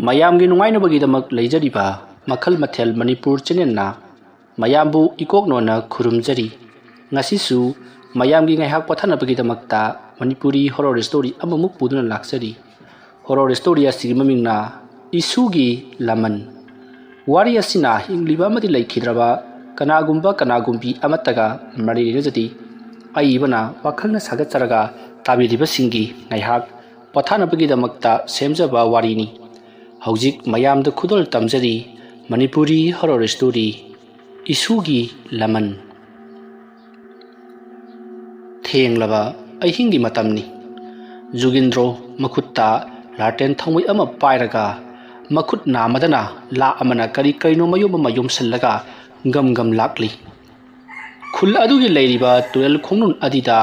ꯃꯌꯥꯝꯒꯤ ꯅꯨꯡꯉꯥꯏꯅꯕꯒꯤꯗꯃꯛ ꯂꯩꯖꯔꯤꯕ ꯃꯈꯜ ꯃꯊꯦꯜ ꯃꯅꯤꯄꯨꯔ ꯆꯦꯅꯦꯜꯅ ꯃꯌꯥꯝꯕꯨ ꯏꯀꯣꯛꯅꯣꯅ ꯈꯨꯔꯨꯝꯖꯔꯤ꯫ ꯉꯁꯤꯁꯨ ꯃꯌꯥꯝꯒꯤ ꯉꯥꯏꯍꯥꯛ ꯄꯣꯊꯥꯅꯕꯒꯤꯗꯃꯛꯇ ꯃꯅꯤꯄꯨꯔꯤ ꯍꯣꯔꯔ ꯁ꯭ꯇꯣꯔꯤ ꯑꯃꯃꯨꯛ ꯄꯨꯗꯨꯅ ꯂꯥꯛꯆꯔꯤ꯫ ꯍꯣꯔꯔ ꯁ꯭ꯇꯣꯔꯤ ꯑꯁꯤꯒꯤ ꯃꯃꯤꯡꯅ ꯏꯁꯨꯒꯤ ꯂꯃꯟ꯫ ꯋꯥꯔꯤ ꯑꯁꯤꯅ ꯍꯤꯡꯂꯤꯕ ꯑꯃꯗꯤ ꯂꯩꯈꯤꯗ꯭ꯔꯕ ꯀꯅꯥꯒꯨꯝꯕꯤ ꯑꯃꯠꯇꯒ ꯃꯔꯤ ꯂꯩꯅꯖꯗꯦ꯫ ꯑꯏꯕꯅ ꯋꯥꯈꯜꯅ ꯁꯥꯒꯠꯆꯔꯒ ꯇꯥꯕꯤꯔꯤꯕꯁꯤꯡꯒꯤ ꯉꯥꯏꯍꯥꯛ ꯄꯣꯊꯥꯅꯕꯒꯤꯗꯃꯛꯇ ꯁꯦꯝꯖꯕ ꯋꯥꯔꯤꯅꯤ꯫ ꯍꯧꯖꯤꯛ ꯃꯌꯥꯝꯗ ꯈꯨꯗꯣꯜ ꯇꯝꯖꯔꯤ ꯃꯅꯤꯄꯨꯔꯤ ꯍꯣꯔꯔ ꯁ꯭ꯇꯣꯔꯤ ꯏꯁꯨꯒꯤ ꯂꯃꯟ꯫ ꯊꯦꯡꯂꯕ ꯑꯍꯤꯡꯒꯤ ꯃꯇꯝꯅꯤ꯫ ꯖꯨꯒꯤꯟꯗ꯭ꯔꯣ ꯃꯈꯨꯠꯇ ꯂꯥꯇꯦꯟ ꯊꯥꯎꯃꯩ ꯑꯃ ꯄꯥꯏꯔꯒ ꯃꯈꯨꯠ ꯅꯥꯝꯃꯗꯅ ꯂꯥ ꯑꯃꯅ ꯀꯔꯤꯅꯣ ꯃꯌꯨꯝ ꯑꯃ ꯌꯣꯝꯁꯤꯜꯂꯒ ꯒꯝ ꯂꯥꯛꯂꯤ꯫ ꯈꯨꯜ ꯑꯗꯨꯒꯤ ꯂꯩꯔꯤꯕ ꯇꯨꯔꯦꯜ ꯈꯣꯡꯅꯨꯡ ꯑꯗꯤꯗ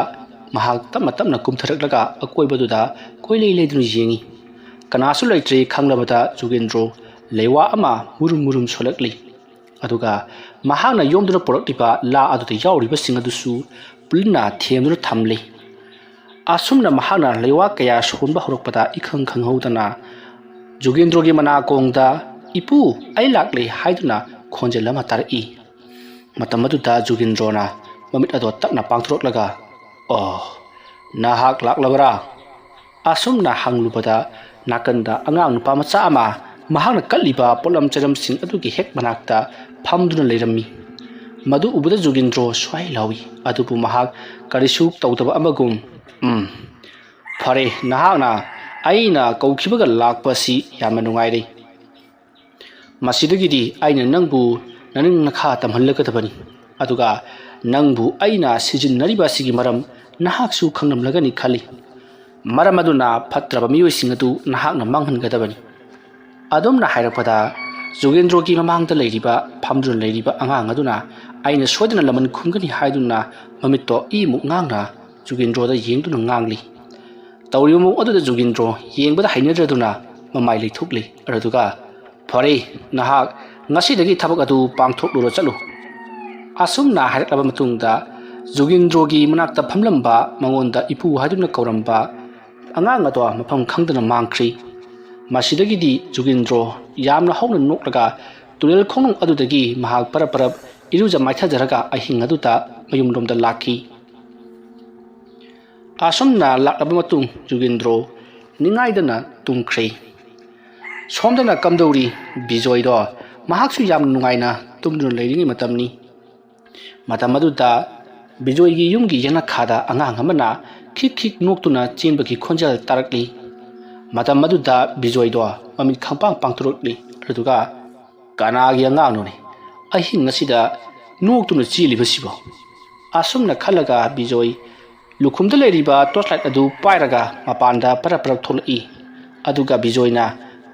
ꯃꯍꯥꯛ ꯇꯞꯅ ꯀꯨꯝꯊꯔꯛꯂꯒ ꯑꯀꯣꯏꯕꯗꯨꯗ ꯀꯣꯏꯂꯩ ꯂꯩꯗꯨꯅ ꯌꯦꯡꯉꯤ꯫ ꯀꯅꯥꯁꯨ ꯂꯩꯇ꯭ꯔꯦ ꯈꯪꯂꯕꯗ ꯖꯨꯒꯤꯟꯗ꯭ꯔꯣ ꯂꯩꯋꯥ ꯑꯃ ꯃꯨꯔꯨꯝ ꯁꯣꯜꯂꯛꯂꯤ꯫ ꯑꯗꯨꯒ ꯃꯍꯥꯛꯅ ꯌꯣꯝꯗꯨꯅ ꯄꯨꯔꯛꯂꯤꯕ ꯂꯥ ꯑꯗꯨꯗ ꯌꯥꯎꯔꯤꯕꯁꯤꯡ ꯑꯗꯨꯁꯨ ꯄꯨꯟꯅ ꯊꯦꯝꯗꯨꯅ ꯊꯝꯂꯤ꯫ ꯑꯁꯨꯝꯅ ꯃꯍꯥꯛꯅ ꯂꯩꯋꯥ ꯀꯌꯥ ꯁꯣꯟꯕ ꯍꯧꯔꯛꯄꯗ ꯏꯈꯪ ꯈꯪꯍꯧꯗꯅ ꯖꯨꯒꯤꯟꯗ꯭ꯔꯣꯒꯤ ꯃꯅꯥꯀꯣꯡꯗ "ꯏꯄꯨ ꯑꯩ ꯂꯥꯛꯂꯦ" ꯍꯥꯏꯗꯨꯅ ꯈꯣꯟꯖꯦꯜ ꯑꯃ ꯇꯥꯔꯛꯏ꯫ ꯃꯇꯝ ꯑꯗꯨꯗ ꯖꯨꯒꯤꯟꯗ꯭ꯔꯣꯅ ꯃꯃꯤꯠ ꯑꯗꯨ ꯇꯞꯅ ꯄꯥꯡꯊꯣꯔꯛꯂꯒ "ꯑꯣ, ꯅꯍꯥꯛ ꯂꯥꯛꯂꯕꯔꯥ?" ꯑꯁꯨꯝꯅ ꯍꯪꯂꯨꯕꯗ ꯅꯥꯀꯟꯗ ꯑꯉꯥꯡ ꯅꯨꯄꯥ ꯃꯆꯥ ꯑꯃ ꯃꯍꯥꯛꯅ ꯀꯠꯂꯤꯕ ꯄꯣꯠꯂꯝ ꯆꯩꯔꯝꯁꯤꯡ ꯑꯗꯨꯒꯤ ꯍꯦꯛ ꯃꯅꯥꯛꯇ ꯐꯝꯗꯨꯅ ꯂꯩꯔꯝꯃꯤ꯫ ꯃꯗꯨ ꯎꯕꯗ ꯖꯨꯒꯤꯟꯗ꯭ꯔꯣ ꯁ꯭ꯋꯥꯏ ꯂꯥꯎꯏ꯫ ꯑꯗꯨꯕꯨ ꯃꯍꯥꯛ ꯀꯔꯤꯁꯨ ꯇꯧꯗꯕ ꯑꯃꯒꯨꯝ "ꯐꯔꯦ, ꯅꯍꯥꯛꯅ ꯑꯩꯅ ꯀꯧꯈꯤꯕꯒ ꯂꯥꯛꯄ ꯑꯁꯤ ꯌꯥꯝꯅ ꯅꯨꯡꯉꯥꯏꯔꯦ꯫ ꯃꯁꯤꯗꯒꯤꯗꯤ ꯑꯩꯅ ꯅꯪꯕꯨ ꯅꯅꯤꯡ ꯅꯈꯥ ꯇꯝꯍꯜꯂꯒꯗꯕꯅꯤ꯫ ꯑꯗꯨꯒ ꯅꯪꯕꯨ ꯑꯩꯅ ꯁꯤꯖꯤꯟꯅꯔꯤꯕ ꯑꯁꯤꯒꯤ ꯃꯔꯝ ꯅꯍꯥꯛꯁꯨ ꯈꯪꯂꯝꯂꯒꯅꯤ ꯈꯜꯂꯤ꯫ ꯃꯔꯝ ꯑꯗꯨꯅ ꯐꯠꯇ꯭ꯔꯕ ꯃꯤꯑꯣꯏꯁꯤꯡ ꯑꯗꯨ ꯅꯍꯥꯛꯅ ꯃꯥꯡꯍꯟꯒꯗꯕꯅꯤ." ꯑꯗꯨꯝꯅ ꯍꯥꯏꯔꯛꯄꯗ ꯖꯨꯒꯤꯟꯗ꯭ꯔꯣꯒꯤ ꯃꯃꯥꯡꯗ ꯐꯝꯗꯨꯅ ꯂꯩꯔꯤꯕ ꯑꯉꯥꯡ ꯑꯗꯨꯅ "ꯑꯩꯅ ꯁꯣꯏꯗꯅ ꯂꯃꯟ ꯈꯨꯝꯒꯅꯤ" ꯍꯥꯏꯗꯨꯅ ꯃꯃꯤꯠꯇꯣ ꯏꯃꯨꯛ ꯉꯥꯡꯅ ꯖꯨꯒꯤꯟꯗ꯭ꯔꯣꯗ ꯌꯦꯡꯗꯨꯅ ꯉꯥꯡꯂꯤ꯫ ꯇꯧꯔꯤꯕ ꯃꯑꯣꯡ ꯑꯗꯨꯗ ꯖꯨꯒꯤꯟꯗ꯭ꯔꯣ ꯌꯦꯡꯕꯗ ꯍꯩꯅꯗ꯭ꯔꯗꯨꯅ ꯃꯃꯥꯏ ꯂꯩꯊꯣꯛꯂꯤ꯫ ꯑꯗꯨꯒ "ꯐꯔꯦ, ꯅꯍꯥꯛ ꯉꯁꯤꯗꯒꯤ ꯊꯕꯛ ꯑꯗꯨ ꯄꯥꯡꯊꯣꯛꯂꯨꯔꯣ, ꯆꯠꯂꯨ." ꯑꯁꯨꯝꯅ ꯍꯥꯏꯔꯛꯂꯕ ꯃꯇꯨꯡꯗ ꯖꯨꯒꯤꯟꯗ꯭ꯔꯣꯒꯤ ꯃꯅꯥꯛꯇ ꯐꯝꯂꯝꯕ, ꯃꯉꯣꯟꯗ ꯏꯄꯨ ꯍꯥꯏꯗꯨꯅ ꯀꯧꯔꯝꯕ ꯑꯉꯥꯡ ꯑꯗꯣ ꯃꯐꯝ ꯈꯪꯗꯅ ꯃꯥꯡꯈ꯭ꯔꯤ꯫ ꯃꯁꯤꯗꯒꯤꯗꯤ ꯖꯨꯒꯤꯟꯗ꯭ꯔꯣ ꯌꯥꯝꯅ ꯍꯧꯅ ꯅꯣꯛꯂꯒ ꯇꯨꯔꯦꯜ ꯈꯣꯡꯅꯨꯡ ꯑꯗꯨꯗꯒꯤ ꯃꯍꯥꯛ ꯄꯔꯞ ꯏꯔꯨꯖ ꯃꯥꯏꯊꯖꯔꯒ ꯑꯍꯤꯡ ꯑꯗꯨꯗ ꯃꯌꯨꯝꯂꯣꯝꯗ ꯂꯥꯛꯈꯤ꯫ ꯑꯁꯨꯝꯅ ꯂꯥꯛꯂꯕ ꯃꯇꯨꯡ ꯖꯨꯒꯤꯟꯗ꯭ꯔꯣ ꯅꯤꯡꯉꯥꯏꯗꯅ ꯇꯨꯝꯈ꯭ꯔꯦ꯫ ꯁꯣꯝꯗꯅ ꯀꯝꯗꯧꯔꯤ ꯕꯤꯖꯣꯏꯗꯣ? ꯃꯍꯥꯛꯁꯨ ꯌꯥꯝꯅ ꯅꯨꯡꯉꯥꯏꯅ ꯇꯨꯝꯗꯨꯅ ꯂꯩꯔꯤꯉꯩ ꯃꯇꯝꯅꯤ꯫ ꯃꯇꯝ ꯑꯗꯨꯗ ꯕꯤꯖꯣꯏꯒꯤ ꯌꯨꯝꯒꯤ ꯌꯦꯅꯈꯥꯗ ꯑꯉꯥꯡ ꯑꯃꯅ ꯈꯤꯛ ꯅꯣꯛꯇꯨꯅ ꯆꯦꯟꯕꯒꯤ ꯈꯣꯟꯖꯦꯜ ꯇꯥꯔꯛꯂꯤ꯫ ꯃꯇꯝ ꯑꯗꯨꯗ ꯕꯤꯖꯣꯏꯗꯣ ꯃꯃꯤꯠ ꯈꯪꯄꯥꯡ ꯄꯥꯡꯊꯣꯔꯛꯂꯤ꯫ ꯑꯗꯨꯒ "ꯀꯅꯥꯒꯤ ꯑꯉꯥꯡꯅꯣꯅꯦ ꯑꯍꯤꯡ ꯑꯁꯤꯗ ꯅꯣꯛꯇꯨꯅ ꯆꯦꯜꯂꯤꯕꯁꯤꯕꯣ?" ꯑꯁꯨꯝꯅ ꯈꯜꯂꯒ ꯕꯤꯖꯣꯏ ꯂꯨꯈꯨꯝꯗ ꯂꯩꯔꯤꯕ ꯇꯣꯔꯆꯂꯥꯏꯠ ꯑꯗꯨ ꯄꯥꯏꯔꯒ ꯃꯄꯥꯟꯗ ꯄꯔꯞ ꯊꯣꯛꯂꯛꯏ꯫ ꯑꯗꯨꯒ ꯕꯤꯖꯣꯏꯅ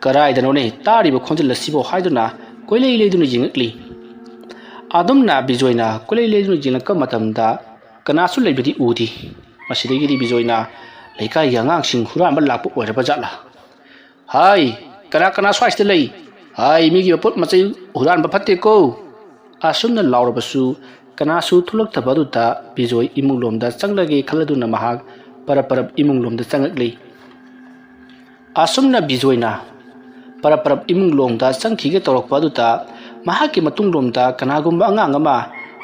"ꯀꯔꯥꯏꯗꯅꯣꯅꯦ ꯇꯥꯔꯤꯕ ꯈꯣꯟꯖꯦꯜ ꯑꯁꯤꯕꯣ?" ꯍꯥꯏꯗꯨꯅ ꯀꯣꯏꯂꯩ ꯂꯩꯗꯨꯅ ꯌꯦꯡꯉꯛꯂꯤ꯫ ꯑꯗꯨꯝꯅ ꯕꯤꯖꯣꯏꯅ ꯀꯣꯏꯂꯩ ꯂꯩꯗꯨꯅ ꯌꯦꯡꯂꯛꯄ ꯃꯇꯝꯗ ꯀꯅꯥꯁꯨ ꯂꯩꯕꯗꯤ ꯎꯗꯦ꯫ ꯃꯁꯤꯗꯒꯤꯗꯤ ꯕꯤꯖꯣꯏꯅ "ꯂꯩꯀꯥꯏꯒꯤ ꯑꯉꯥꯡꯁꯤꯡ ꯍꯨꯔꯥꯟꯕ ꯂꯥꯛꯄ ꯑꯣꯏꯔꯕ ꯖꯥꯠꯂꯥ? ꯍꯥꯏ, ꯀꯅꯥ ꯁ꯭ꯋꯥꯏꯁꯤꯗ ꯂꯩ? ꯍꯥꯏ, ꯃꯤꯒꯤ ꯃꯄꯣꯠ ꯃꯆꯩ ꯍꯨꯔꯥꯟꯕ ꯐꯠꯇꯦꯀꯣ!" ꯑꯁꯨꯝꯅ ꯂꯥꯎꯔꯕꯁꯨ ꯀꯅꯥꯁꯨ ꯊꯣꯛꯂꯛꯇꯕ ꯑꯗꯨꯗ ꯕꯤꯖꯣꯏ ꯏꯃꯨꯡꯂꯣꯝꯗ ꯆꯪꯂꯒꯦ ꯈꯜꯂꯗꯨꯅ ꯃꯍꯥꯛ ꯄꯔꯞ ꯏꯃꯨꯡꯂꯣꯝꯗ ꯆꯪꯉꯛꯂꯤ꯫ ꯑꯁꯨꯝꯅ ꯕꯤꯖꯣꯏꯅ ꯄꯔꯞ ꯏꯃꯨꯡꯂꯣꯝꯗ ꯆꯪꯈꯤꯒꯦ ꯇꯧꯔꯛꯄ ꯑꯗꯨꯗ ꯃꯍꯥꯛꯀꯤ ꯃꯇꯨꯡꯂꯣꯝꯗ ꯀꯅꯥꯒꯨꯝꯕ ꯑꯉꯥꯡ ꯑꯃ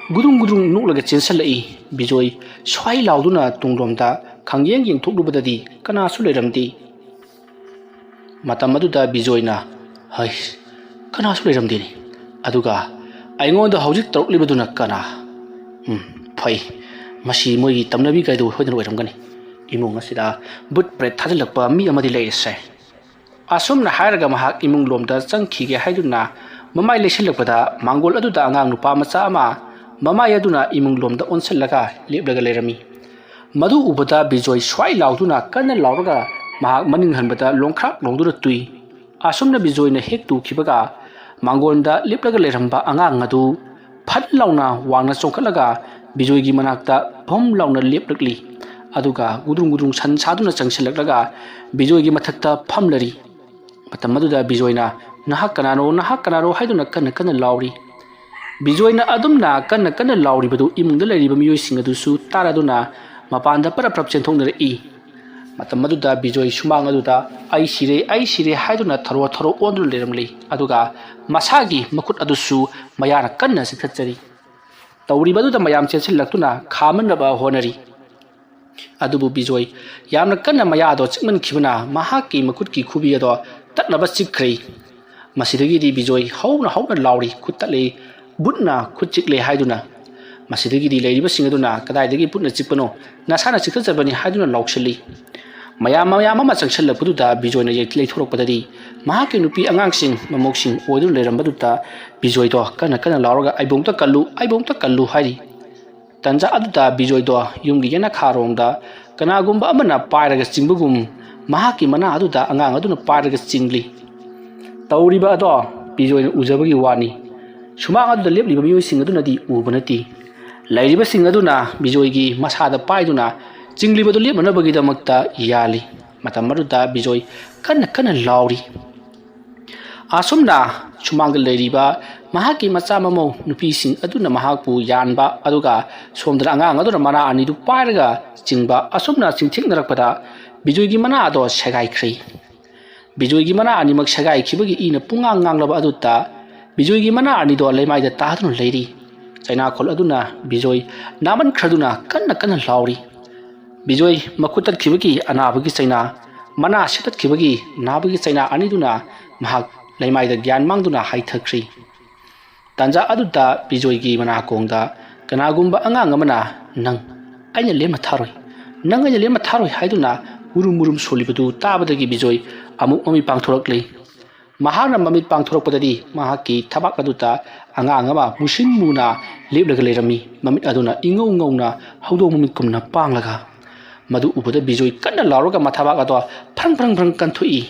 ꯒꯨꯗꯨꯡ ꯅꯣꯛꯂꯒ ꯆꯦꯟꯁꯤꯜꯂꯛꯏ꯫ ꯕꯤꯖꯣꯏ ꯁ꯭ꯋꯥꯏ ꯂꯥꯎꯗꯨꯅ ꯇꯨꯡꯂꯣꯝꯗ ꯈꯪꯌꯦꯡ ꯌꯦꯡꯊꯣꯛꯂꯨꯕꯗꯗꯤ ꯀꯅꯥꯁꯨ ꯂꯩꯔꯝꯗꯦ꯫ ꯃꯇꯝ ꯑꯗꯨꯗ ꯕꯤꯖꯣꯏꯅ "ꯍꯩꯁ, ꯀꯅꯥꯁꯨ ꯂꯩꯔꯝꯗꯦꯅꯦ. ꯑꯗꯨꯒ ꯑꯩꯉꯣꯟꯗ ꯍꯧꯖꯤꯛ ꯇꯧꯔꯛꯂꯤꯕꯗꯨꯅ ꯀꯅꯥ? ꯐꯩ, ꯃꯁꯤ ꯃꯣꯏꯒꯤ ꯇꯝꯅꯕꯤ ꯀꯥꯏꯗꯣ ꯁꯣꯏꯗꯅ ꯑꯣꯏꯔꯝꯒꯅꯤ. ꯏꯃꯨꯡ ꯑꯁꯤꯗ ꯕꯨꯠ ꯄ꯭ꯔꯦꯠ ꯊꯥꯖꯤꯜꯂꯛꯄ ꯃꯤ ꯑꯃꯗꯤ ꯂꯩꯔꯤꯁꯦ." ꯑꯁꯨꯝꯅ ꯍꯥꯏꯔꯒ ꯃꯍꯥꯛ ꯏꯃꯨꯡꯂꯣꯝꯗ ꯆꯪꯈꯤꯒꯦ ꯍꯥꯏꯗꯨꯅ ꯃꯃꯥꯏ ꯂꯩꯁꯤꯜꯂꯛꯄꯗ ꯃꯥꯡꯒꯣꯜ ꯑꯗꯨꯗ ꯑꯉꯥꯡ ꯅꯨꯄꯥ ꯃꯆꯥ ꯑꯃ ꯃꯃꯥꯏ ꯑꯗꯨꯅ ꯏꯃꯨꯡꯂꯣꯝꯗ ꯑꯣꯟꯁꯤꯜꯂꯒ ꯂꯦꯞꯂꯒ ꯂꯩꯔꯝꯃꯤ꯫ ꯃꯗꯨ ꯎꯕꯗ ꯕꯤꯖꯣꯏ ꯁ꯭ꯋꯥꯏ ꯂꯥꯎꯗꯨꯅ ꯀꯟꯅ ꯂꯥꯎꯔꯒ ꯃꯍꯥꯛ ꯃꯅꯤꯡ ꯍꯟꯕꯗ ꯂꯣꯡꯈ꯭ꯔꯥꯛ ꯂꯣꯡꯗꯨꯅ ꯇꯨꯏ꯫ ꯑꯁꯨꯝꯅ ꯕꯤꯖꯣꯏꯅ ꯍꯦꯛ ꯇꯨꯈꯤꯕꯒ ꯃꯥꯡꯒꯣꯜꯗ ꯂꯦꯞꯂꯒ ꯂꯩꯔꯝꯕ ꯑꯉꯥꯡ ꯑꯗꯨ ꯐꯠ ꯂꯥꯎꯅ ꯋꯥꯡꯅ ꯆꯣꯡꯈꯠꯂꯒ ꯕꯤꯖꯣꯏꯒꯤ ꯃꯅꯥꯛꯇ ꯚꯝ ꯂꯥꯎꯅ ꯂꯦꯞꯂꯛꯂꯤ꯫ ꯑꯗꯨꯒ ꯒꯨꯗꯨꯡ ꯁꯟ ꯁꯥꯗꯨꯅ ꯆꯪꯁꯤꯜꯂꯛꯂꯒ ꯕꯤꯖꯣꯏꯒꯤ ꯃꯊꯛꯇ ꯐꯝꯂꯔꯤ꯫ ꯃꯇꯝ ꯑꯗꯨꯗ ꯕꯤꯖꯣꯏꯅ "ꯅꯍꯥꯛ ꯀꯅꯥꯅꯣ?" ꯍꯥꯏꯗꯨꯅ ꯀꯟꯅ ꯂꯥꯎꯔꯤ꯫ ꯕꯤꯖꯣꯏꯅ ꯑꯗꯨꯝꯅ ꯀꯟꯅ ꯂꯥꯎꯔꯤꯕꯗꯨ ꯏꯃꯨꯡꯗ ꯂꯩꯔꯤꯕ ꯃꯤꯑꯣꯏꯁꯤꯡ ꯑꯗꯨꯁꯨ ꯇꯥꯔꯗꯨꯅ ꯃꯄꯥꯟꯗ ꯄꯔꯞ ꯆꯦꯟꯊꯣꯛꯅꯔꯛꯏ꯫ matam maduda bijoi sumang aduda ai sire haiduna tharo ondu leramli aduga masagi makut adusu mayana kanna sikhatchari tawri baduda mayam chensil laktuna khaman raba honari adubu bijoi yamna kanna maya do chikman khibuna mahaki makut ki khubi ado tatnaba chikhrei masidagi di bijoi hauna lauri khutale butna khutchikle haiduna masidagi di leiriba singaduna kadai dagi putna chikpano nasana chikhabani haiduna lauksali mayam ama changshal pududa bijoi na yek leithorok padari mahaki nupi angangsing mamoksing oidu lerambaduta bijoi do kana lauraga aibongta kallu hari tanja aduda bijoi do yumgi yana kharongda kanagumba amana pairaga chingbugum mahaki mana aduda angang aduna pairaga chingli tawriba do bijoi na ujabagi wani sumang aduda lepliba miyoi sing aduna di ubanati lairiba sing aduna bijoi gi masada paiduna chingli badu lepmana bagi damakta yali matam maduda bijoi kana lauri asumna sumanggal leiriba mahaki macha mamau nupi sing aduna mahakpu yanba aduga somdra angang aduna mana ani du pairaga chingba asumna chingthiknarakpada bijoi gi mana ado sagai khri bijoi gi mana ani mak sagai khibagi ina pungang nganglaba aduta bijoi gi mana ani do leimai da tahdun leiri chaina khol aduna bijoi naman khraduna kana lauri bijoi makutat khibagi anabagi chaina mana setat khibagi nabagi chaina ani duna mahak leimai da gyan mangduna haithakri tanja aduda bijoi gi mana kongda kanagumba angang amana nang aina lema tharoi haiduna murum solibadu tabadagi bijoi amuk mami pangthorakli mahana mamit pangthorakpadadi mahaki thabak aduta angang ama musin muna leplega lerami mamit aduna ingau ngauna haudong mamit kumna panglaga madu ubada bijoi kanna laroga mathabak ado phrang kanthui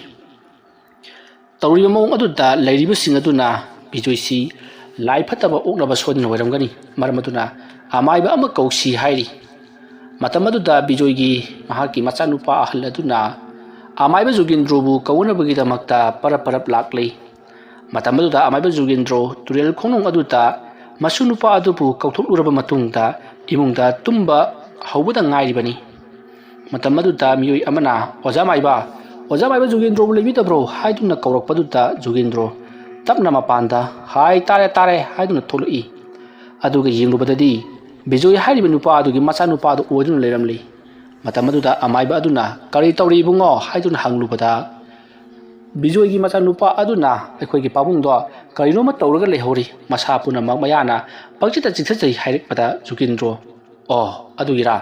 tawriba mong aduda leiriba sing aduna bijoi si lai phataba oknaba sodina wairamgani maramaduna amaiba ama kausi hairi matam aduda bijoi gi mahaki machanupa ahal aduna amaiba jugindrobu kaunabagi damakta parap laklei matam aduda amaiba jugindro turel khonong aduta masunupa adubu kauthuluraba matungda imungda tumba hawbada ngairibani matam aduda miyoi amana ojamaiba jugindro lebitabro haiduna kaurakpaduta jugindro tapna mapanda hai tare haiduna tholoi aduga yingrubadadi bijoi hairiba nupa adugi machanupa adu oiduna leramli matam aduda amaiba aduna kari tawri bungo haiduna hanglubada bijoi gi machanupa aduna ekhoi gi pabung do karino ma tawraga lehori masa puna mayana pangchita chithachai hairikpada jugindro adugira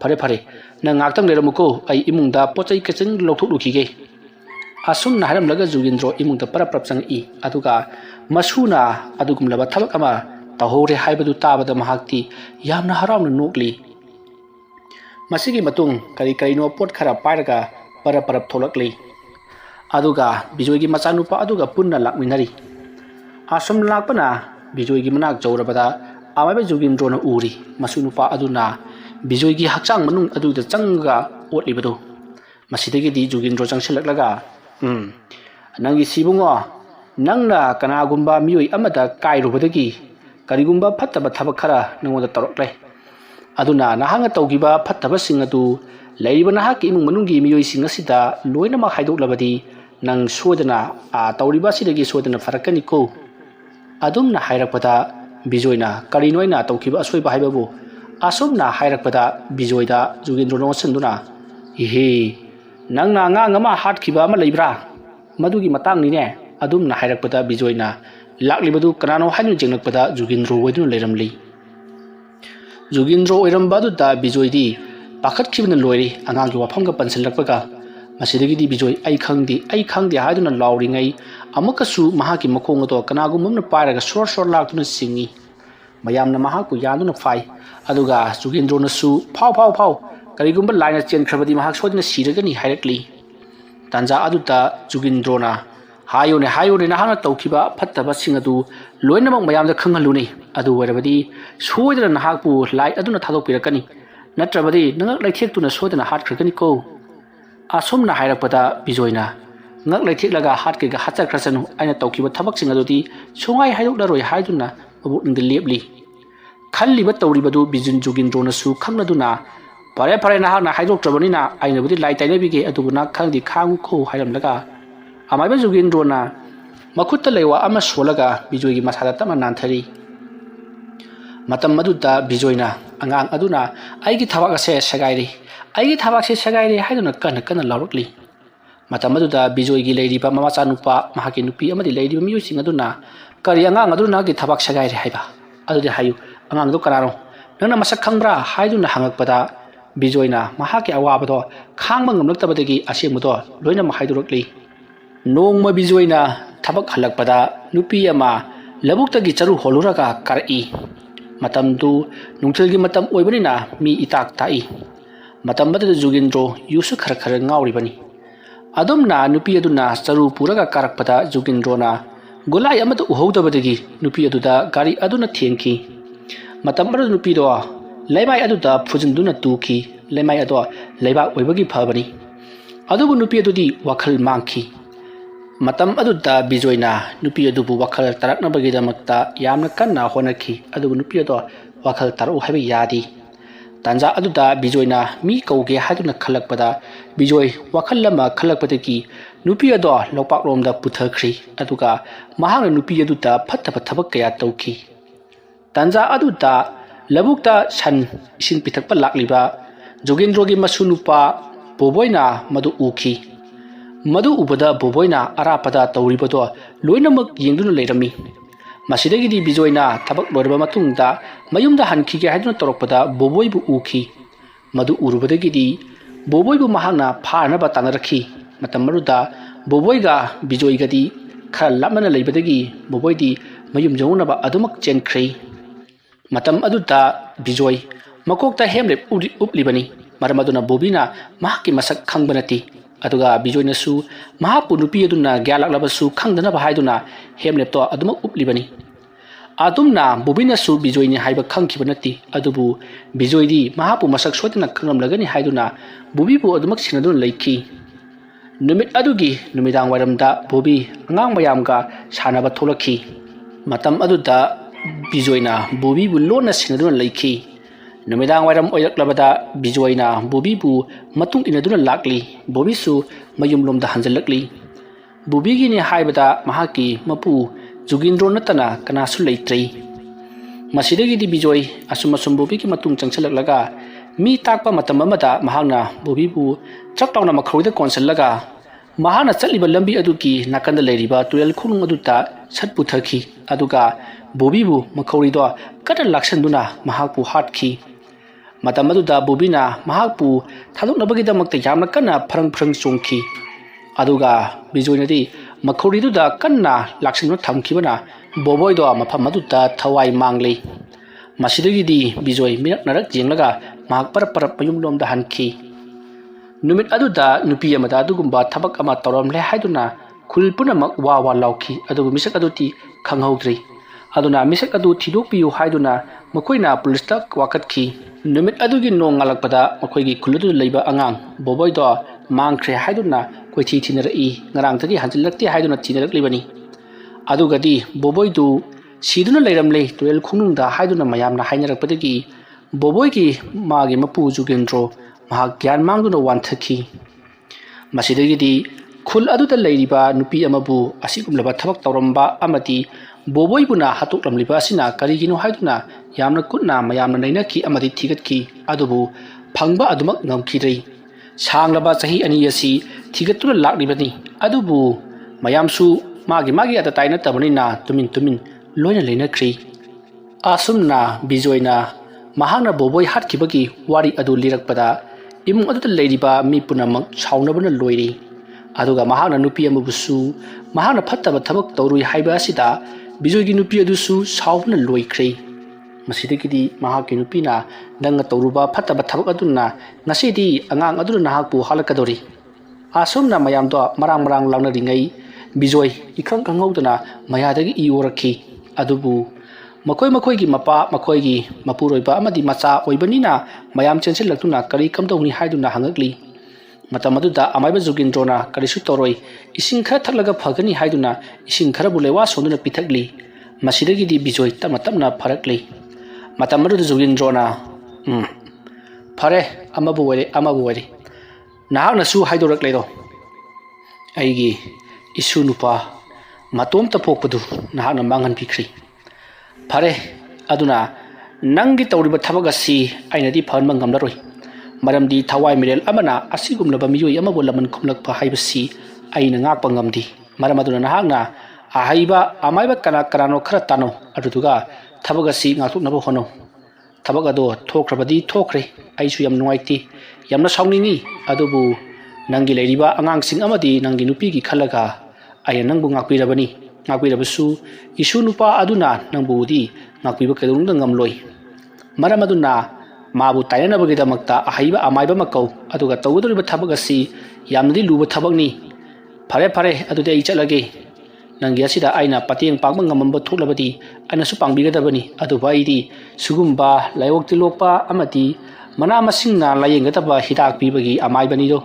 phare na ngaktang leramuko ai imungda pochai kaching lokthoklukhige asumna haramlaga jugindro imungda parap changi aduga masuna adugumlaba thabak ama tahore haibadu tabada mahakti yamna haramna nokli masigi matung kari no pot khara pairaga parap tholakli aduga bijoi gi machanupa aduga punna lakminari asum lakpana bijoi gi manak jawrabada amaiba jugindro na uri masunupa aduna bijoi gi hakchang manung aduda changa otlibadu masidagi di jugindro changsilaklaga nangi sibungo nangna kanagumba miyoi amada kairubadagi karigumba phattaba thabak khara nangoda toroklai aduna nahanga tawgiba phattaba sing adu leiba nahaki imung manunggi miyoi sing asida loina ma haidoklabadi nang sodana tawriba sidagi sodana farakani ko adumna hairakpada bijoina karinoina tawkiba asoi bahaibabu asumna hairakpada bijoida jugindro no sanduna ihe nangna ngama hatkhiba ama leibra madugi matang ni ne adumna hairakpada bijoina laklibadu kanano hainu jenglakpada jugindro oiduna leramli jugindro oirambadu bijoidi pakhat khibna loiri angangi wafamga pansilakpaga masidagi di bijoi ai khangdi haiduna lauringai amakasu mahaki makong ado kanagumamna pairaga sor laktuna singi mayamna mahaku yanduna fai aduga jugindro nasu phau karigumba laina chenkhrabadi mahak sodina siragani hairakli tanja aduta jugindro na hayone nahana tawkiba phattaba sing adu loinamak mayamda khanghaluni adu warabadi soidana nahakpu lai aduna thadokpirakani natrabadi nangak laithektuna soidana hatkhrakani ko asumna hairakpada bijoina ngak laithek hatkega hachakhrasanu aina tawkiba thabak sing adudi songai haidoklaroi haiduna abuk ningda lepli khalliba tawribadu bijin jugindro nasu khangladuna ꯐꯔꯦ ꯐꯔꯦ ꯅꯍꯥꯛꯅ ꯍꯥꯏꯗꯣꯛꯇ꯭ꯔꯕꯅꯤꯅ ꯑꯩꯅꯕꯨꯗꯤ ꯂꯥꯏ ꯇꯩꯅꯕꯤꯒꯦ ꯑꯗꯨꯕꯨ ꯅꯍꯥꯛ ꯈꯪꯗꯤ ꯈꯥꯡꯉꯨꯈꯣ ꯍꯥꯏꯔꯝꯂꯒ ꯑꯃꯥꯏꯕ ꯖꯨꯒꯦꯟꯗ꯭ꯔꯣꯅ ꯃꯈꯨꯠꯇ ꯂꯩꯋꯥ ꯑꯃ ꯁꯣꯜꯂꯒ ꯕꯤꯖꯣꯏꯒꯤ ꯃꯁꯥꯗ ꯇꯞꯅ ꯅꯥꯟꯊꯔꯤ꯫ ꯃꯇꯝ ꯑꯗꯨꯗ ꯕꯤꯖꯣꯏꯅ ꯑꯉꯥꯡ ꯑꯗꯨꯅ ꯑꯩꯒꯤ ꯊꯕꯥꯛ ꯑꯁꯦ ꯁꯦꯒꯥꯏꯔꯤ, ꯑꯩꯒꯤ ꯊꯕꯥꯛꯁꯦ ꯁꯦꯒꯥꯏꯔꯤ ꯍꯥꯏꯗꯨꯅ ꯀꯟꯅ ꯀꯟꯅ ꯂꯥꯎꯔꯛꯂꯤ꯫ ꯃꯇꯝ ꯑꯗꯨꯗ ꯕꯤꯖꯣꯏꯒꯤ ꯂꯩꯔꯤꯕ ꯃꯃꯥꯆꯥꯅꯨꯄꯥ, ꯃꯍꯥꯛꯀꯤ ꯅꯨꯄꯤ ꯑꯃꯗꯤ ꯂꯩꯔꯤꯕ ꯃꯤꯑꯣꯏꯁꯤꯡ ꯑꯗꯨꯅ ꯀꯔꯤ ꯑꯉꯥꯡ ꯑꯗꯨꯅ ꯅꯍꯥꯛꯀꯤ ꯊꯕꯥꯛ ꯁꯦꯒꯥꯏꯔꯤ ꯍꯥꯏꯕ? ꯑꯗꯨꯗꯤ ꯍꯥꯏꯌꯨ, ꯑꯉꯥꯡꯗꯣ ꯀꯅꯥꯅꯣ? ꯅꯪꯅ ꯃꯁꯛ ꯈꯪꯕ꯭ꯔꯥ? ꯍꯥꯏꯗꯨꯅ ꯍꯪꯉꯛꯄꯗ ꯕꯤꯖꯣꯏꯅ ꯃꯍꯥꯛꯀꯤ ꯑꯋꯥꯕꯗꯣ ꯈꯥꯡꯕ ꯉꯝꯂꯛꯇꯕꯗꯒꯤ ꯑꯁꯦꯡꯕꯗꯣ ꯂꯣꯏꯅꯃꯛ ꯍꯥꯏꯗꯣꯔꯛꯂꯤ꯫ ꯅꯣꯡꯃ ꯕꯤꯖꯣꯏꯅ ꯊꯕꯛ ꯍꯜꯂꯛꯄꯗ ꯅꯨꯄꯤ ꯑꯃ ꯂꯧꯕꯨꯛꯇꯒꯤ ꯆꯔꯨ ꯍꯣꯜꯂꯨꯔꯒ ꯀꯥꯔꯛꯏ꯫ ꯃꯇꯝꯗꯨ ꯅꯨꯡꯊꯤꯜꯒꯤ ꯃꯇꯝ ꯑꯣꯏꯕꯅꯤꯅ ꯃꯤ ꯏꯇꯥꯛ ꯇꯥꯛꯏ꯫ ꯃꯇꯝ ꯑꯗꯨꯗ ꯖꯨꯒꯦꯟꯗ꯭ꯔꯣ ꯌꯨꯁꯨ ꯈꯔ ꯈꯔ ꯉꯥꯎꯔꯤꯕꯅꯤ꯫ ꯑꯗꯨꯝꯅ ꯅꯨꯄꯤ ꯑꯗꯨꯅ ꯆꯔꯨ ꯄꯨꯔꯒ ꯀꯥꯔꯛꯄꯗ ꯖꯨꯒꯦꯟꯗ꯭ꯔꯣꯅ ꯒꯣꯂꯥꯏ ꯑꯃꯠꯇ ꯎꯍꯧꯗꯕꯗꯒꯤ ꯅꯨꯄꯤ ꯑꯗꯨꯗ ꯒꯥꯔꯤ ꯑꯗꯨꯅ ꯊꯦꯡꯈꯤ꯫ ꯃꯇꯝ ꯑꯗꯨꯗ ꯅꯨꯄꯤꯗꯣ ꯂꯩꯃꯥꯏ ꯑꯗꯨꯗ ꯐꯨꯖꯤꯟꯗꯨꯅ ꯇꯨꯈꯤ꯫ ꯂꯩꯃꯥꯏ ꯑꯗꯣ ꯂꯩꯕꯥꯛ ꯑꯣꯏꯕꯒꯤ ꯐꯕꯅꯤ꯫ ꯑꯗꯨꯕꯨ ꯅꯨꯄꯤ ꯑꯗꯨꯗꯤ ꯋꯥꯈꯜ ꯃꯥꯡꯈꯤ꯫ ꯃꯇꯝ ꯑꯗꯨꯗ ꯕꯤꯖꯣꯏꯅ ꯅꯨꯄꯤ ꯑꯗꯨꯕꯨ ꯋꯥꯈꯜ ꯇꯥꯔꯛꯅꯕꯒꯤꯗꯃꯛꯇ ꯌꯥꯝꯅ ꯀꯟꯅ ꯍꯣꯠꯅꯈꯤ꯫ ꯑꯗꯨꯕꯨ ꯅꯨꯄꯤ ꯑꯗꯣ ꯋꯥꯈꯜ ꯇꯥꯔꯛꯎ ꯍꯥꯏꯕ ꯌꯥꯗꯦ꯫ ꯇꯥꯟꯖꯥ ꯑꯗꯨꯗ ꯕꯤꯖꯣꯏꯅ ꯃꯤ ꯀꯧꯒꯦ ꯍꯥꯏꯗꯨꯅ ꯈꯜꯂꯛꯄꯗ ꯕꯤꯖꯣꯏ ꯋꯥꯈꯜ ꯑꯃ ꯈꯜꯂꯛꯄꯗꯒꯤ ꯅꯨꯄꯤ ꯑꯗꯣ ꯂꯣꯛꯄꯥꯛꯂꯣꯝꯗ ꯄꯨꯊꯈ꯭ꯔꯤ꯫ ꯑꯗꯨꯒ ꯃꯍꯥꯛꯅ ꯅꯨꯄꯤ ꯑꯗꯨꯗ ꯐꯠꯇꯕ ꯊꯕꯛ ꯀꯌꯥ ꯇꯧꯈꯤ꯫ ꯇꯥꯟꯖꯥ ꯑꯗꯨꯗ ꯂꯧꯕꯨꯛꯇ ꯁꯟ ꯏꯁꯤꯡ ꯄꯤꯊꯛꯄ ꯂꯥꯛꯂꯤꯕ ꯖꯨꯒꯦꯟꯗ꯭ꯔꯣꯒꯤ ꯃꯁꯨ ꯅꯨꯄꯥ ꯕꯣꯕꯣꯏꯅ ꯃꯗꯨ ꯎꯈꯤ꯫ ꯃꯗꯨ ꯎꯕꯗ ꯕꯣꯕꯣꯏꯅ ꯑꯔꯥꯞꯄꯗ ꯇꯧꯔꯤꯕꯗꯣ ꯂꯣꯏꯅꯃꯛ ꯌꯦꯡꯗꯨꯅ ꯂꯩꯔꯝꯃꯤ꯫ ꯃꯁꯤꯗꯒꯤꯗꯤ ꯕꯤꯖꯣꯏꯅ ꯊꯕꯛ ꯂꯣꯏꯔꯕ ꯃꯇꯨꯡꯗ ꯃꯌꯨꯝꯗ ꯍꯟꯈꯤꯒꯦ ꯍꯥꯏꯗꯨꯅ ꯇꯧꯔꯛꯄꯗ ꯕꯣꯕꯣꯏꯕꯨ ꯎꯈꯤ꯫ ꯃꯗꯨ ꯎꯔꯨꯕꯗꯒꯤꯗꯤ ꯕꯣꯕꯣꯏꯕꯨ ꯃꯍꯥꯛꯅ ꯐꯥꯅꯕ ꯇꯥꯟꯅꯔꯛꯈꯤ꯫ ꯃꯇꯝ ꯑꯗꯨꯗ ꯕꯣꯕꯣꯏꯒ ꯕꯤꯖꯣꯏꯒꯗꯤ ꯈꯔ ꯂꯥꯞꯅꯅ ꯂꯩꯕꯗꯒꯤ ꯕꯣꯕꯣꯏꯗꯤ ꯃꯌꯨꯝ ꯌꯧꯅꯕ ꯑꯗꯨꯃꯛ ꯆꯦꯟꯈ꯭ꯔꯦ꯫ ꯃꯇꯝ ꯑꯗꯨꯗ ꯕꯤꯖꯣꯏ ꯃꯀꯣꯛꯇ ꯍꯦꯝꯂꯦꯠ ꯎꯞꯂꯤꯕꯅꯤ꯫ ꯃꯔꯝ ꯑꯗꯨꯅ ꯕꯣꯕꯤꯅ ꯃꯍꯥꯛꯀꯤ ꯃꯁꯛ ꯈꯪꯕ ꯅꯠꯇꯦ꯫ ꯑꯗꯨꯒ ꯕꯤꯖꯣꯏꯅꯁꯨ ꯃꯍꯥꯛꯄꯨ ꯅꯨꯄꯤ ꯑꯗꯨꯅ ꯒ꯭ꯌꯥꯟ ꯂꯥꯛꯂꯕꯁꯨ ꯈꯪꯗꯅꯕ ꯍꯥꯏꯗꯨꯅ ꯍꯦꯝꯂꯦꯠꯇꯣ ꯑꯗꯨꯃꯛ ꯎꯞꯂꯤꯕꯅꯤ꯫ ꯑꯗꯨꯝꯅ ꯕꯣꯕꯤꯅꯁꯨ ꯕꯤꯖꯣꯏꯅꯤ ꯍꯥꯏꯕ ꯈꯪꯈꯤꯕ ꯅꯠꯇꯦ꯫ ꯑꯗꯨꯕꯨ ꯕꯤꯖꯣꯏꯗꯤ ꯃꯍꯥꯛꯄꯨ ꯃꯁꯛ ꯁꯣꯏꯗꯅ ꯈꯪꯂꯝꯂꯒꯅꯤ ꯍꯥꯏꯗꯨꯅ ꯕꯣꯕꯤꯕꯨ ꯑꯗꯨꯃꯛ ꯁꯦꯟꯅꯗꯨꯅ ꯂꯩꯈꯤ꯫ ꯅꯨꯃꯤꯠ ꯑꯗꯨꯒꯤ ꯅꯨꯃꯤꯗꯥꯡ ꯋꯥꯏꯔꯝꯗ ꯕꯣꯕꯤ ꯑꯉꯥꯡ ꯃꯌꯥꯝꯒ ꯁꯥꯟꯅꯕ ꯊꯣꯛꯂꯛꯈꯤ꯫ ꯃꯇꯝ ꯑꯗꯨꯗ ꯕꯤꯖꯣꯏꯅ ꯕꯣꯕꯤꯕꯨ ꯂꯣꯟꯅ ꯁꯦꯟꯅꯗꯨꯅ ꯂꯩꯈꯤ꯫ ꯅꯨꯃꯤꯗꯥꯡ ꯋꯥꯏꯔꯝ ꯑꯣꯏꯔꯛꯂꯕꯗ ꯕꯤꯖꯣꯏꯅ ꯕꯣꯕꯤꯕꯨ ꯃꯇꯨꯡ इनदुना लाक्ली। बॉबीसु मयुमलोमदा हंजलक्ली। बॉबीगिनी हाइबदा महाकी मपु जुगिंद्रो नतना कनासु लैत्रै। मसिदगिदी बिजोय असुम बॉबीकी मतुंग चंगसलक्लगा मी ताकपा मतम अमदा महाना बॉबीबु ट्रकटाउना मखौदा कोनसलगा महाना चलिबा लंबी अदुकी नाकंदा लैरिबा तुरेल खुनुंग अदुता सट पुथखी। अदुगा बॉबीबु मखौरिदो कदर लाक्सनदुना महाकु हाटखी। मतम अदुदा बॉबीना महाकु थादोकनबगिदमक्ता यामना कन्ना फरंग फरंग चोंखी। अदुगा बिजोयनदी मखौरिदुदा कन्ना लाक्सनदुना थमखिबना बॉबोयदो मफम अदुदा थवाई मांगलै। मसिदगिदी बिजोय मिनक नरक जेंगलगा महाक परप परप मयुमलोमदा हनखी। नुमित अदुदा नुपी अमदा अदुगुंबा थबक अमा तौरमले हाइदुना खुल पुनमक वा वा लाउखी। अदुबु मिसक अदुती खंगहौद्री। अदुना मिसक अदु थिदोकपियु हाइदुना मखोइना पुलिसता वाकटखी। नुमित अदुगी नोंग ngalakpada मखोइगी खुलुदु लैबा अंगांग बॉबोयदो मांगख्रे हाइदुना कोइथि थिनरई ngarangtagi hanjilakti हाइदुना थिनरकलिबनी। अदुगदी बॉबोयदु सिदुना लैरमले तुरेल खुनुंगदा हाइदुना मयामना हाइनरकपदगी बॉबोयगी मागी मपु जुगेंद्रो महाक ज्ञान मांगदुना वांथखी। मसिदगिदी खुल अदुदा लैरिबा नुपी अमबु असिगुमलबा थबक तौरंबा अमदी बॉबोयबुना हातोकलमलिबा असिना करिगिनो हाइदुना यामना कुटना मयामना नैनखी अमदी थिगतखी। अदुबु फंगबा अदुमक ngamkhidrei। सांगलबा चही अनि असि थिगतुना लाक्लिबनी। अदुबु मयामसु मागी मागी अतताइना तबनिना तुमिन तुमिन लोइना लेनख्री। आसुमना बिजोयना महाना बॉबोय हाटखिबगी वारी अदु लिरकपदा इमुंग अदुदा लैरिबा मी पुनमक साउनबना लोइरी। अदुगा महाना नुपी अमबुसु महाना फत्तबा थबक तौरुई हाइबा असिदा बिजोयगी नुपी अदुसु साउना लोइख्रे। मसिदगिदी महाकी नुपीना नंगा तौरुबा फत्तबा थबक अदुना ngasiदी अंगांग अदुना नाहाकपु हालकदोरी। आसुमना मयामदो मरांग मरांग लाउनरिङै बिजोय इखंग खंगौदना मयादगी इओरखी। अदुबु मखोय मखोयगी मपा मखोयगी मपुरोइबा अमदी मचा ओइबनिना मयाम चेंसिलक्तुना करी कमदौनी हाइदुना हंगकली। मतम अदुदा अमाइबा जुगिंद्रोना करिसु तौरोय इसिंग खरा थकलगा फगनी हाइदुना इसिंग खराबु लेवा सोंदुना पिथकली। मसिदगिदी बिजोय तमना तमना फरकली। मतम अदुदा जुगिंद्रोना ꯐꯔꯦ ꯑꯃꯕꯨ ꯑꯣꯏꯔꯦ ꯅꯍꯥꯛꯅꯁꯨ ꯍꯥꯏꯗꯣꯔꯛꯂꯦꯗꯣ ꯑꯩꯒꯤ ꯏꯁꯨ ꯅꯨꯄꯥ ꯃꯇꯣꯝꯇ ꯄꯣꯛꯄꯗꯨ ꯅꯍꯥꯛꯅ ꯃꯥꯡꯍꯟꯕꯤꯈ꯭ꯔꯦ ꯐꯔꯦ ꯑꯗꯨꯅ ꯅꯪꯒꯤ ꯇꯧꯔꯤꯕ ꯊꯕꯛ ꯑꯁꯤ ꯑꯩꯅꯗꯤ ꯐꯍꯟꯕ ꯉꯝꯂꯔꯣꯏ ꯃꯔꯝꯗꯤ ꯊꯋꯥꯏ ꯃꯤꯔꯦꯜ ꯑꯃꯅ ꯑꯁꯤꯒꯨꯝꯂꯕ ꯃꯤꯑꯣꯏ ꯑꯃꯕꯨ ꯂꯃꯟ ꯈꯨꯝꯂꯛꯄ ꯍꯥꯏꯕꯁꯤ ꯑꯩꯅ ꯉꯥꯛꯄ ꯉꯝꯗꯦ ꯃꯔꯝ ꯑꯗꯨꯅ ꯅꯍꯥꯛꯅ ꯑꯍꯩꯕ ꯑꯃꯥꯏꯕ ꯀꯅꯥꯅꯣ ꯈꯔ ꯇꯥꯅꯧ ꯑꯗꯨꯗꯨꯒ ꯊꯕꯛ ꯑꯁꯤ ꯉꯥꯛꯊꯣꯛꯅꯕ ꯍꯣꯠꯅꯧ ꯊꯕꯛ ꯑꯗꯣ ꯊꯣꯛꯈ꯭ꯔꯕꯗꯤ ꯊꯣꯛꯈ꯭ꯔꯦ ꯑꯩꯁꯨ ꯌꯥꯝ ꯅꯨꯡꯉꯥꯏꯇꯦ ꯌꯥꯝꯅ ꯁꯥꯎꯅꯤꯡꯉꯤ ꯑꯗꯨꯕꯨ ꯅꯪꯒꯤ ꯂꯩꯔꯤꯕ ꯑꯉꯥꯡꯁꯤꯡ ꯑꯃꯗꯤ ꯅꯪꯒꯤ ꯅꯨꯄꯤꯒꯤ ꯈꯜꯂꯒ ꯑꯩꯅ ꯅꯪꯕꯨ ꯉꯥꯛꯄꯤꯔꯕꯁꯨ ꯏꯁꯨ ꯅꯨꯄꯥ ꯑꯗꯨꯅ ꯅꯪꯕꯨꯗꯤ ꯉꯥꯛꯄꯤꯕ ꯀꯩꯗꯧꯅꯨꯡꯗ ꯉꯝꯂꯣꯏ ꯃꯔꯝ ꯑꯗꯨꯅ ꯃꯥꯕꯨ ꯇꯥꯏꯅꯅꯕꯒꯤꯗꯃꯛꯇ ꯑꯍꯩꯕ ꯑꯃꯥꯏꯕ ꯑꯃ ꯀꯧ ꯑꯗꯨꯒ ꯇꯧꯒꯗꯧꯔꯤꯕ ꯊꯕꯛ ꯑꯁꯤ ꯌꯥꯝꯅꯗꯤ ꯂꯨꯕ ꯊꯕꯛꯅꯤ ꯐꯔꯦ ꯑꯗꯨꯗꯤ ꯑꯩ ꯆꯠꯂꯒꯦ ꯅꯪꯒꯤ ꯑꯁꯤꯗ ꯑꯩꯅ ꯃꯇꯦꯡ ꯄꯥꯡꯕ ꯉꯝꯃꯝꯕ ꯊꯣꯛꯂꯕꯗꯤ ꯑꯩꯅꯁꯨ ꯄꯥꯡꯕꯤꯒꯗꯕꯅꯤ ꯑꯗꯨꯕꯨ ꯑꯩꯗꯤ ꯁꯤꯒꯨꯝꯕ ꯂꯥꯏꯑꯣꯡ ꯇꯤꯜꯂꯣꯛꯄ ꯑꯃꯗꯤ ꯃꯅꯥ ꯃꯁꯤꯡꯅ ꯂꯥꯌꯦꯡꯒꯗꯕ ꯍꯤꯗꯥꯛ ꯄꯤꯕꯒꯤ ꯑꯃꯥꯏꯕꯅꯤꯗꯣ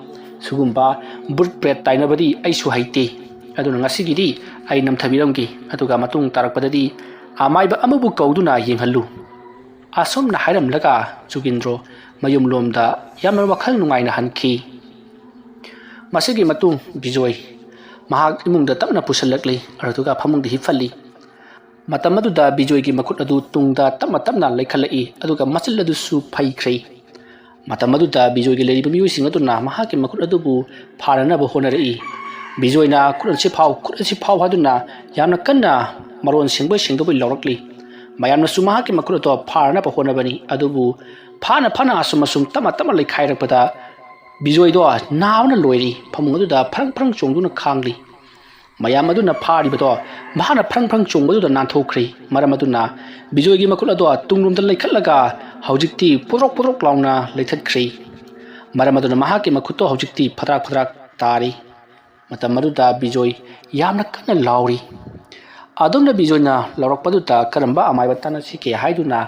ꯁꯤꯒꯨꯝꯕ ꯕꯨꯠ ꯄ꯭ꯔꯦꯠ ꯇꯥꯏꯅꯕꯗꯤ ꯑꯩꯁꯨ ꯍꯩꯇꯦ ꯑꯗꯨꯅ ꯉꯁꯤꯒꯤꯗꯤ ꯑꯩ ꯅꯝꯊꯕꯤꯔꯝꯒꯦ ꯑꯗꯨꯒ ꯃꯇꯨꯡ ꯇꯥꯔꯛꯄꯗꯗꯤ ꯑꯃꯥꯏꯕ ꯑꯃꯕꯨ ꯀꯧꯗꯨꯅ ꯌꯦꯡꯍꯜꯂꯨ ꯑꯁꯨꯝꯅ ꯍꯥꯏꯔꯝꯂꯒ ꯖꯨꯒꯤꯟꯗ꯭ꯔꯣ ꯃꯌꯨꯝꯂꯣꯝꯗ ꯌꯥꯝꯅ ꯋꯥꯈꯜ ꯅꯨꯡꯉꯥꯏꯅ ꯍꯟꯈꯤ ꯃꯁꯤꯒꯤ ꯃꯇꯨꯡ ꯕꯤꯖꯣꯏ ꯃꯍꯥꯛ ꯏꯃꯨꯡꯗ ꯇꯞꯅ ꯄꯨꯁꯜꯂꯛꯂꯤ ꯑꯗꯨꯒ ꯐꯃꯨꯡꯗ ꯍꯤꯞꯐꯜꯂꯤ ꯃꯇꯝ ꯑꯗꯨꯗ ꯕꯤꯖꯣꯏꯒꯤ ꯃꯈꯨꯠ ꯑꯗꯨ ꯇꯨꯡꯗ ꯇꯞꯅ ꯂꯩꯈꯠꯂꯛꯏ ꯑꯗꯨꯒ ꯃꯆꯤꯜ ꯑꯗꯨꯁꯨ ꯐꯩꯈ꯭ꯔꯦ ꯃꯇꯝ ꯑꯗꯨꯗ ꯕꯤꯖꯣꯏꯒꯤ ꯂꯩꯔꯤꯕ ꯃꯤꯑꯣꯏꯁꯤꯡ ꯑꯗꯨꯅ ꯃꯍꯥꯛꯀꯤ ꯃꯈꯨꯠ ꯑꯗꯨꯕꯨ ꯐꯥꯅꯅꯕ ꯍꯣꯠꯅꯔꯛꯏ ꯕꯤꯖꯣꯏꯅ ꯈꯨꯠ ꯑꯁꯤ ꯐꯥꯎ ꯍꯥꯏꯗꯨꯅ ꯌꯥꯝꯅ ꯀꯟꯅ ꯃꯔꯣꯟ ꯁꯦꯡꯗꯣꯏ ꯂꯥꯎꯔꯛꯂꯤ ꯃꯌꯥꯝꯅꯁꯨ ꯃꯍꯥꯛꯀꯤ ꯃꯈꯨꯠ ꯑꯗꯨ ꯐꯥꯅꯅꯕ ꯍꯣꯠꯅꯕꯅꯤ ꯑꯗꯨꯕꯨ ꯐꯥꯅ ꯑꯁꯨꯝ ꯇꯞꯅ ꯂꯩꯈꯥꯏꯔꯛꯄꯗ ꯕꯤꯖꯣꯏꯗꯣ ꯅꯥꯕꯅ ꯂꯣꯏꯔꯤ ꯐꯃꯨꯡ ꯑꯗꯨꯗ ꯐꯔꯪ ꯆꯣꯡꯗꯨꯅ ꯈꯥꯡꯂꯤ ꯃꯌꯥꯝ ꯑꯗꯨꯅ ꯐꯥꯔꯤꯕꯗꯣ ꯃꯍꯥꯛꯅ ꯐꯔꯪ ꯆꯣꯡꯕꯗꯨꯗ ꯅꯥꯟꯊꯣꯛꯈ꯭ꯔꯤ ꯃꯔꯝ ꯑꯗꯨꯅ ꯕꯤꯖꯣꯏꯒꯤ ꯃꯈꯨꯠ ꯑꯗꯣ ꯇꯨꯡꯂꯣꯝꯗ ꯂꯩꯈꯠꯂꯒ ꯍꯧꯖꯤꯛꯇꯤ ꯄꯣꯗ꯭ꯔꯣꯛ ꯂꯥꯎꯅ ꯂꯩꯊꯠꯈ꯭ꯔꯤ ꯃꯔꯝ ꯑꯗꯨꯅ ꯃꯍꯥꯛꯀꯤ ꯃꯈꯨꯠꯇꯣ ꯍꯧꯖꯤꯛꯇꯤ ꯐꯗ꯭ꯔꯥꯛ ꯇꯥꯔꯤ ꯃꯇꯝ ꯑꯗꯨꯗ ꯕꯤꯖꯣꯏ ꯌꯥꯝꯅ ꯀꯟꯅ ꯂꯥꯎꯔꯤ ꯑꯗꯣꯝꯅ ꯕꯤꯖꯣꯏꯅ ꯂꯥꯎꯔꯛꯄꯗꯨꯗ ꯀꯔꯝꯕ ꯑꯃꯥꯏꯕ ꯇꯥꯟꯅꯁꯤꯒꯦ ꯍꯥꯏꯗꯨꯅ